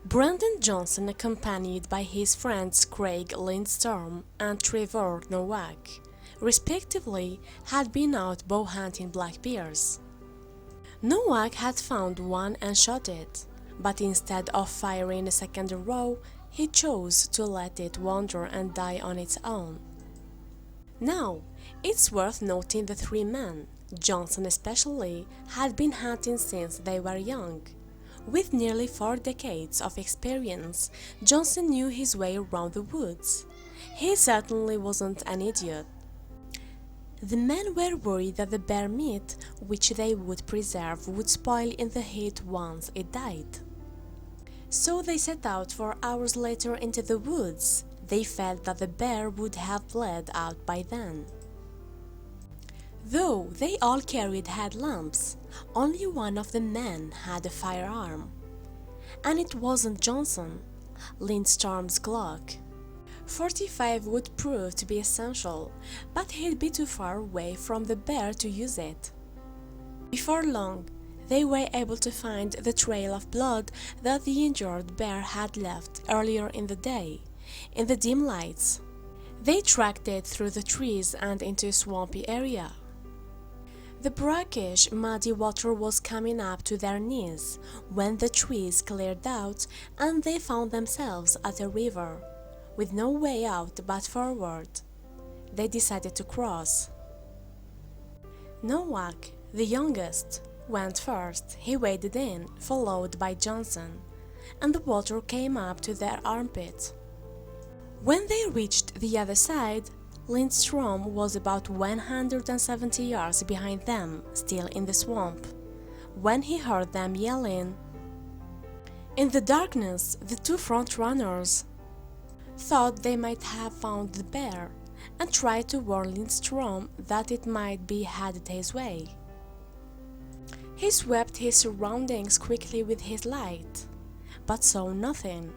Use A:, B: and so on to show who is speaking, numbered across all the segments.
A: Brandon Johnson, accompanied by his friends Craig Lindstorm and Trevor Nowak, respectively, had been out bow hunting black bears. Nowak had found one and shot it, but instead of firing a second row, he chose to let it wander and die on its own. Now, it's worth noting the three men, Johnson especially, had been hunting since they were young. With nearly 4 decades of experience, Johnson knew his way around the woods. He certainly wasn't an idiot. The men were worried that the bear meat, which they would preserve, would spoil in the heat once it died. So they set out 4 hours later into the woods. They felt that the bear would have bled out by then. Though they all carried headlamps, only one of the men had a firearm. And it wasn't Johnson, Lindstorm's Glock. 45 would prove to be essential, but he'd be too far away from the bear to use it. Before long, they were able to find the trail of blood that the injured bear had left earlier in the day, in the dim lights. They tracked it through the trees and into a swampy area. The brackish, muddy water was coming up to their knees when the trees cleared out and they found themselves at a river, with no way out but forward. They decided to cross. Nowak, the youngest, went first. He waded in, followed by Johnson, and the water came up to their armpits. When they reached the other side, Lindstrom was about 170 yards behind them, still in the swamp, when he heard them yelling. In the darkness, the two front runners thought they might have found the bear and tried to warn Lindstrom that it might be headed his way. He swept his surroundings quickly with his light, but saw nothing.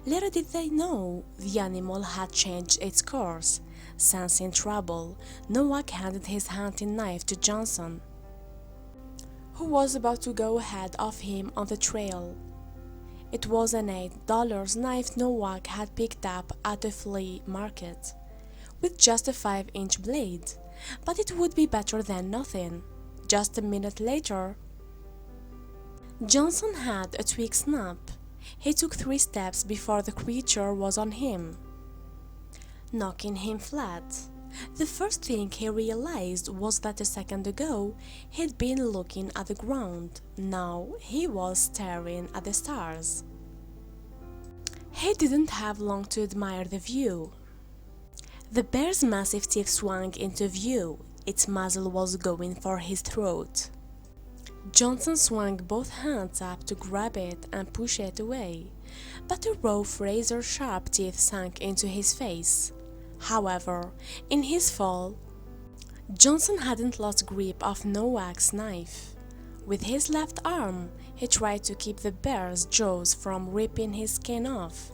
A: Little did they know the animal had changed its course. Sensing trouble, Nowak handed his hunting knife to Johnson, who was about to go ahead of him on the trail. It was an $8 knife Nowak had picked up at a flea market, with just a 5-inch blade, but it would be better than nothing. Just a minute later, Johnson had a twig snap. He took 3 steps before the creature was on him, knocking him flat. The first thing he realized was that a second ago he'd been looking at the ground. Now he was staring at the stars. He didn't have long to admire the view. The bear's massive teeth swung into view. Its muzzle was going for his throat. Johnson swung both hands up to grab it and push it away, but a row of razor-sharp teeth sank into his face. However, in his fall, Johnson hadn't lost grip of Nowak's knife. With his left arm, he tried to keep the bear's jaws from ripping his skin off.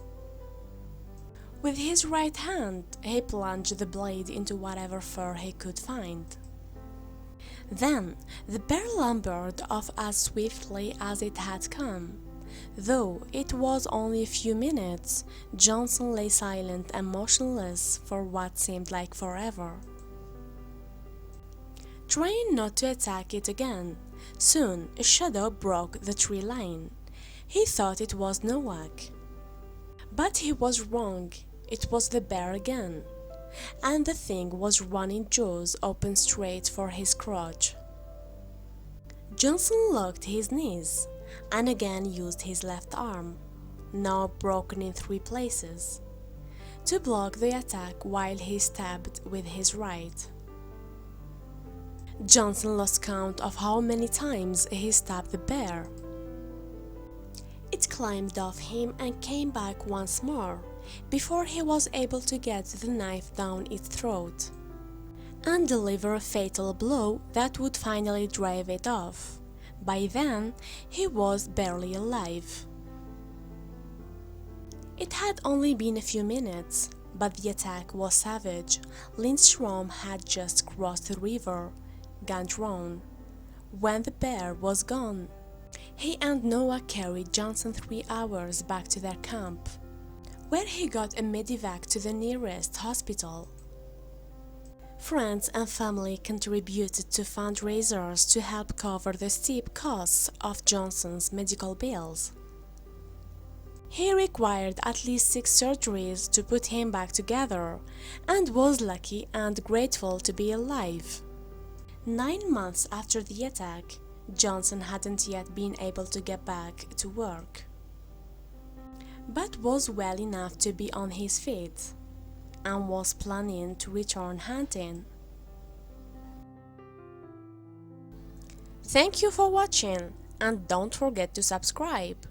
A: With his right hand, he plunged the blade into whatever fur he could find. Then, the bear lumbered off as swiftly as it had come. Though it was only a few minutes, Johnson lay silent and motionless for what seemed like forever, trying not to attack it again. Soon, a shadow broke the tree line. He thought it was Nowak. But he was wrong. It was the bear again, and the thing was running jaws open straight for his crotch. Johnson locked his knees and again used his left arm, now broken in 3 places, to block the attack while he stabbed with his right. Johnson lost count of how many times he stabbed the bear. It climbed off him and came back once more before he was able to get the knife down its throat and deliver a fatal blow that would finally drive it off. By then, he was barely alive. It had only been a few minutes, but the attack was savage. Lindstrom had just crossed the river, gun drawn, when the bear was gone. He and Noah carried Johnson 3 hours back to their camp, where he got a medevac to the nearest hospital. Friends and family contributed to fundraisers to help cover the steep costs of Johnson's medical bills. He required at least 6 surgeries to put him back together, and was lucky and grateful to be alive. 9 months after the attack, Johnson hadn't yet been able to get back to work, but was well enough to be on his feet, and was planning to return hunting. Thank you for watching, and don't forget to subscribe.